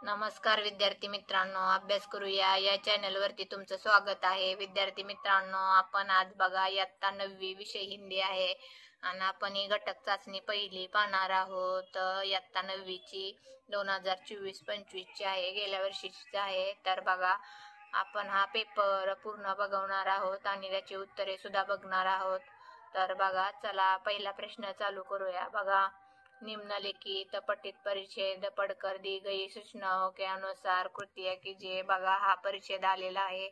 नमस्कार विद्यार्थी मित्रांनो, अभ्यास करूया या चॅनल वरती तुमचं स्वागत आहे. विद्यार्थी मित्रांनो, आपण आज बघा इयत्ता 9वी विषय हिंदी आहे आणि आपण ही घटक चाचणी पहिली पाहणार आहोत. इयत्ता 9वी ची 2024-25 ची आहे, गेल्या वर्षीची आहे. तर बघा, आपण हा पेपर पूर्ण बघवणार आहोत आणि त्याची उत्तरे सुद्धा बघणार आहोत. तर बघा, चला पहिला प्रश्न चालू करूया. बघा, निम्नलिखित पठित परिच्छेद पढ़कर दी गई सूचनाओं के अनुसार कृत्य कीजिए. बघा, हा परिच्छेद आलेला आहे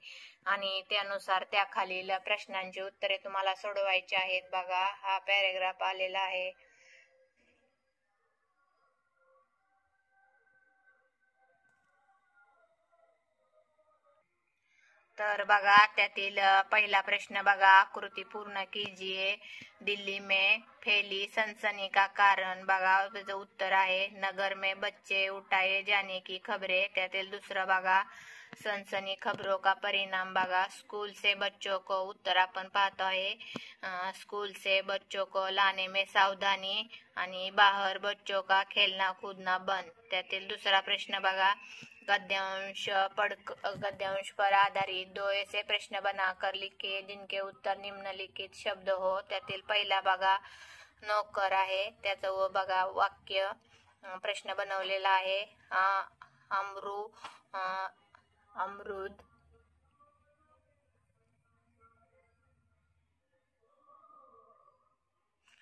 आणि त्यानुसार त्याखालील प्रश्नांची उत्तरे तुम्हाला सोडवायची आहेत. बघा, हा पॅरेग्राफ आलेला आहे. तर बघा, त्यातील पहिला प्रश्न बघा, कृती पूर्ण कीजिए. दिल्ली में फैली सनसनी का कारण. बघा, त्याचं उत्तर आहे नगर में बच्चे उठाए जाने की खबरें. त्यातील दुसरं बघा, सनसनी खबरों का परिणाम. बघा, स्कूल से बच्चों को, उत्तर आपण पाहतो आहे स्कूल से बच्चों को लाने में सावधानी आणि बाहर बच्चों का खेलना कूदना बंद. त्यातील दुसरा प्रश्न बघा, गद्यांश पर आधारित 2 ऐसे प्रश्न बनाकर लिखे जिनके उत्तर निम्नलिखित शब्द हो. त्यातील पहिला बघा, नौकर आहे. त्याचं व बघा वाक्य प्रश्न बनवलेला आहे. अमरूद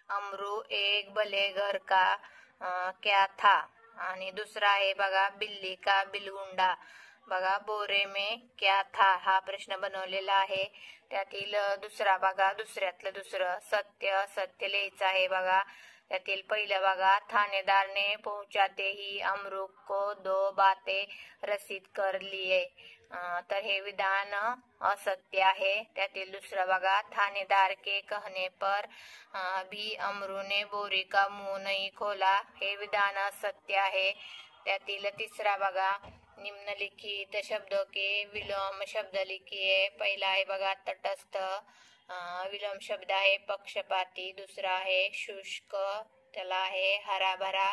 अमरू एक भले घर का क्या था. आणि दुसरा आहे बघा, बिल्ली का बिलगुंडा. बघा, बोरे में क्या था हा प्रश्न बनवलेला आहे. त्यातील दुसरा बघा, दुसऱ्यातलं दुसरं सत्य असत्य लिहायचं आहे. बघा, त्यातील पहिलं बघा, थानेदार ने पहुंचाते ही अमरू को 2 बातें रसीद कर लिए. तर हे विधान असत्य आहे. त्यातील दुसरं बघा, थानेदार के कहने पर भी अमरू ने बोरी का मुंह नहीं खोला. हे विधान असत्य आहे. त्यातील तिसरा बघा, निम्नलिखित शब्दों के विलोम शब्द लिखिए. पहिला आहे बघा, तटस्थ. विलोम शब्द आहे पक्षपाती. दुसरा आहे शुष्क, त्याला आहे हरा भरा.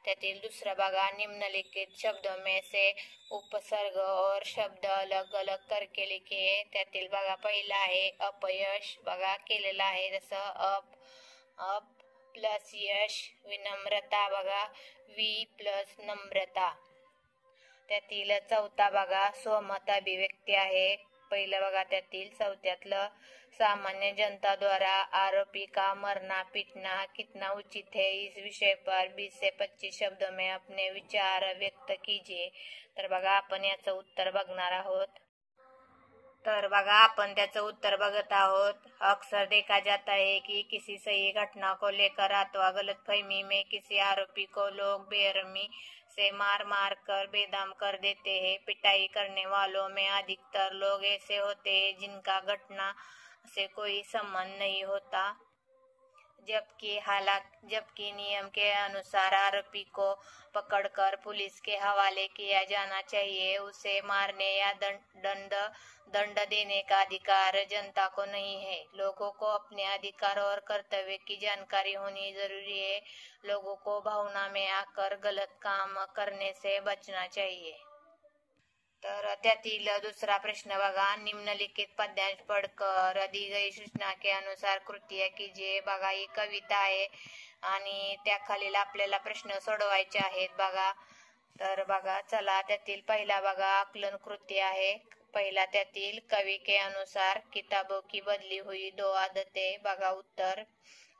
त्यातील दुसरा बघा, निम्नलिखित शब्दों में से उपसर्ग और शब्द अलग अलग करके लिखिए. त्यातील बघा, पहिला आहे अपयश. बघा, केलेला आहे जसं अप प्लस यश. विनम्रता बघा, वी प्लस नम्रता. त्यातील चौथा बघा, स्वमत अभिव्यक्ती आहे. पहिलं बघा, त्यातील चौथ्यातलं, सामान्य जनता द्वारा आरोपी का मरना पीटना कितना उचित है, इस विषय पर 20 से 25 शब्दों में अपने विचार व्यक्त कीजिए. तर बघा, आपण याचं उत्तर बघणार आहोत. तर बघा, आपण त्याचं उत्तर बघत आहोत. अक्सर देखा जाता है कि किसी सही घटना को लेकर अथवा गलतफहमी में किसी आरोपी को लोग बेरहमी से मार मार कर बेदम कर देते हैं. पिटाई करने वालों में अधिकतर लोग ऐसे होते हैं जिनका घटना से कोई संबंध नहीं होता. जबकि नियम के अनुसार आरोपी को पकड़कर पुलिस के हवाले किया जाना चाहिए. उसे मारने या दंड देने का अधिकार जनता को नहीं है. लोगों को अपने अधिकार और कर्तव्य की जानकारी होनी जरूरी है. लोगों को भावना में आकर गलत काम करने से बचना चाहिए. तर त्यातील दुसरा प्रश्न बघा, निम्नलिखित पद्यांश पढ़कर दी गई सूचना के अनुसार कृत्य कीजिए. बघा, ही कविता आहे आणि त्याखालील आपल्याला प्रश्न सोडवायचे आहेत. बघा, तर बघा, चला त्यातील पहिला बघा, आकलन कृत्य आहे. पहिला त्यातील, कवि के अनुसार किताबों की बदली हुई 2 आदतें. बघा, उत्तर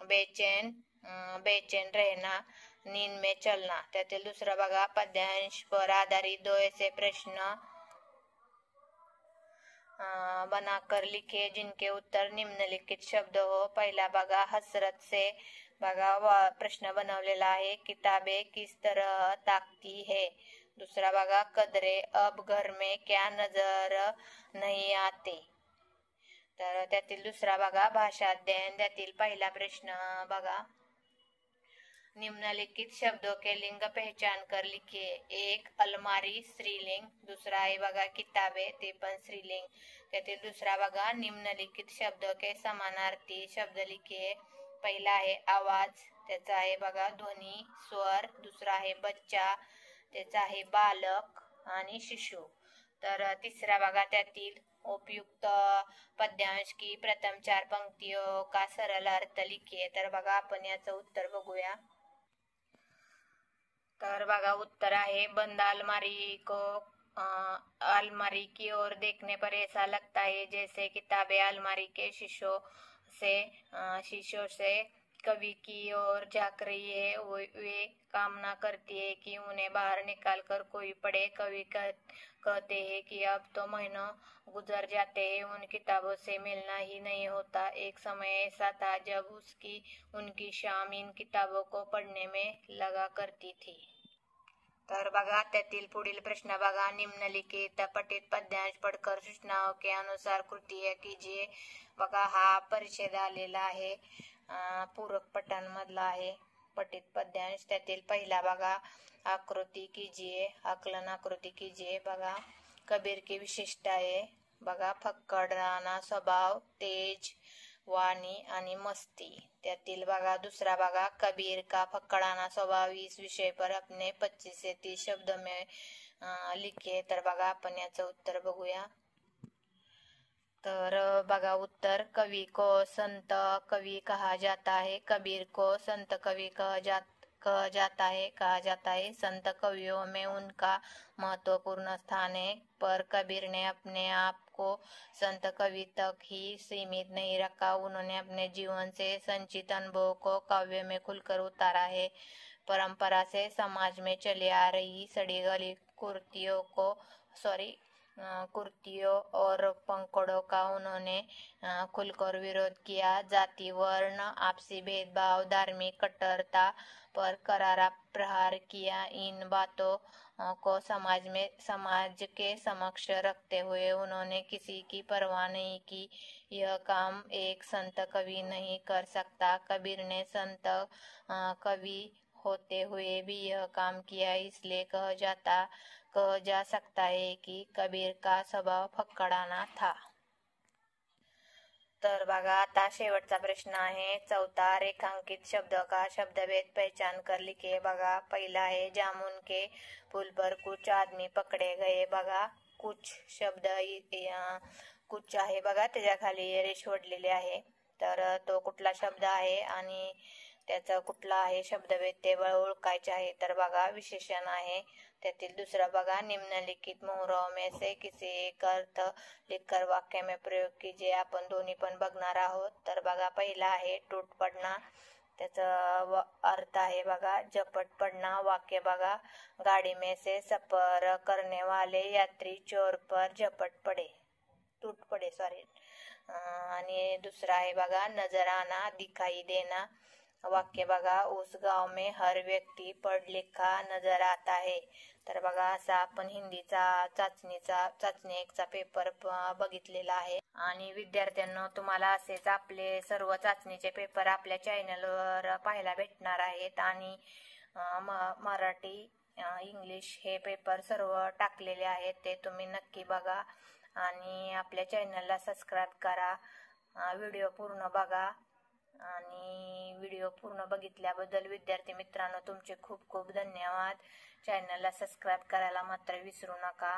बेचैन रहना, नींद में चलना. त्यातील दुसरा बघा, पद्यांश पर आधारित 2 ऐसे प्रश्न बनाकर लिखे जिनके उत्तर निम्नलिखित शब्द हो. पहिला बघा, हसरत से. बघा, प्रश्न बनवलेला आहे, किताबें किस तरह ताकती है. दुसरा बघा, कदरे अब घर में क्या नजर नहीं आते. तर त्यातील दुसरा बघा, भाषा अध्ययन. त्यातील पहिला प्रश्न बघा, निम्नलिखित शब्दों के लिंग पहचान कर लिखिए. एक, अलमारी स्त्रीलिंग. दुसरा आहे बघा, किताबें, ते पण स्त्रीलिंग. त्यातील दुसरा बघा, निम्नलिखित शब्दों के समानार्थी शब्द लिखिए. पहिला आहे आवाज, त्याचा आहे बघा ध्वनी, स्वर. दुसरा आहे बच्चा, त्याचा आहे बालक. आणि शिशु। तर तिसरा बघा त्यातील उपयुक्त पद्यांश की प्रथम 4 पंक्तियों का सरल अर्थ लिखिए। तर बघा आपण याचं उत्तर बघूया। तर बघा उत्तर आहे, बंद अलमारी की ओर देखने पर ऐसा लगता है जैसे किताबें अलमारी के शीशों से कवि की ओर झांक रही है। वे कामना करती है कि उन्हें बाहर निकाल कर कोई पढ़े। कवि कहते हैं कि अब तो महीनों गुजर जाते हैं, उन किताबों से मिलना ही नहीं होता। एक समय ऐसा था जब उनकी शाम इन किताबों को पढ़ने में लगा करती थी। तर बघा त्यातील पुढील प्रश्न बघा, निम्नलिखित पठित पद्यांश पढ़कर सूचनाओं के अनुसार कृती कीजिए। बघा हा परिच्छेद आलेला आहे, पूरक पटांमधला आहे पठित पद्यांश। त्यातील पहिला बघा, आकृती कीजिए, आकलन आकृती कीजिए। बघा कबीर की विशेषताएं, बघा फक्कड़ाना स्वभाव, तेज वाणी आणि मस्ती। त्यातील बघा दुसरा बघा, कबीर का फक्कड़ाना स्वभाव इस विषय पर अपने 25 से 30 शब्द में लिखे। तर बघा आपण याचं उत्तर बघूया। तर बघा उत्तर, कवि को संत कवि कहा जाता है। कबीर को संत कवि कहा जाता है। संत कवियों में उनका महत्वपूर्ण स्थान है, पर कबीर ने अपने आप को संत कवि तक ही सीमित नहीं रखा। उन्होंने अपने जीवन से संचित अनुभव को काव्य में खुलकर उतारा है। परंपरा से समाज में चली आ रही सड़ी गली कुर्तियों और पंखड़ों का उन्होंने खुलकर विरोध किया। जाति, वर्ण, आपसी भेदभाव, धार्मिक कट्टरता पर करारा प्रहार किया। इन बातों को समाज के समक्ष रखते हुए उन्होंने किसी की परवाह नहीं की। यह काम एक संत कवि नहीं कर सकता। कबीर ने संत कवि होते हुए भी यह काम किया, इसलिए कहा जा सकता है कि कबीर का स्वभाव फक्कड़ाना था। तर बघा आता शेवटचा प्रश्न आहे, चौथा, रेखांकित शब्द का शब्दभेद पहचान कर लिखिए। बघा पहिला आहे, जामुन के पुल पर कुछ आदमी पकडे गए। बघा कुछ शब्द कुछ आहे बघा, त्याच्या खाली रेष ओढलेली आहे। तर तो कुठला शब्द आहे आणि त्याचा कुठला आहे शब्दभेद ते ओळखायचे आहे। तर बघा विशेषण आहे। त्यातील दुसरा बघा, निम्नलिखित मोहरों में से किसी एक अर्थ लिखकर वाक्य में प्रयोग कीजिए। आपण दोन्ही पण बघणार आहोत। तर बघा पहिला आहे टूट पडना, त्याचा अर्थ आहे बघा झपट पडना। वाक्य बघा, गाड़ी में से सफर करने वाले यात्री चोर पर टूट पड़े आणि दुसरा आहे बघा, नजर आना, दिखाई देना। वाक्य बघा, उस गाव में हर व्यक्ती पढ़ लिखा नजर आता है। तर बघा असा आपण हिंदीचा चाचणी एकचा पेपर बघितलेला आहे। आणि विद्यार्थ्यांनो, तुम्हाला असेच आपले सर्व चाचणीचे पेपर आपल्या चॅनलवर पाहायला भेटणार आहेत। आणि मराठी, इंग्लिश हे पेपर सर्व टाकलेले आहेत, ते तुम्ही नक्की बघा आणि आपल्या चॅनलला सबस्क्राईब करा। व्हिडिओ पूर्ण बघा आणि व्हिडिओ पूर्ण बघितल्याबद्दल विद्यार्थी मित्रांनो तुमचे खूप खूप धन्यवाद। चॅनलला सबस्क्राईब करायला मात्र विसरू नका।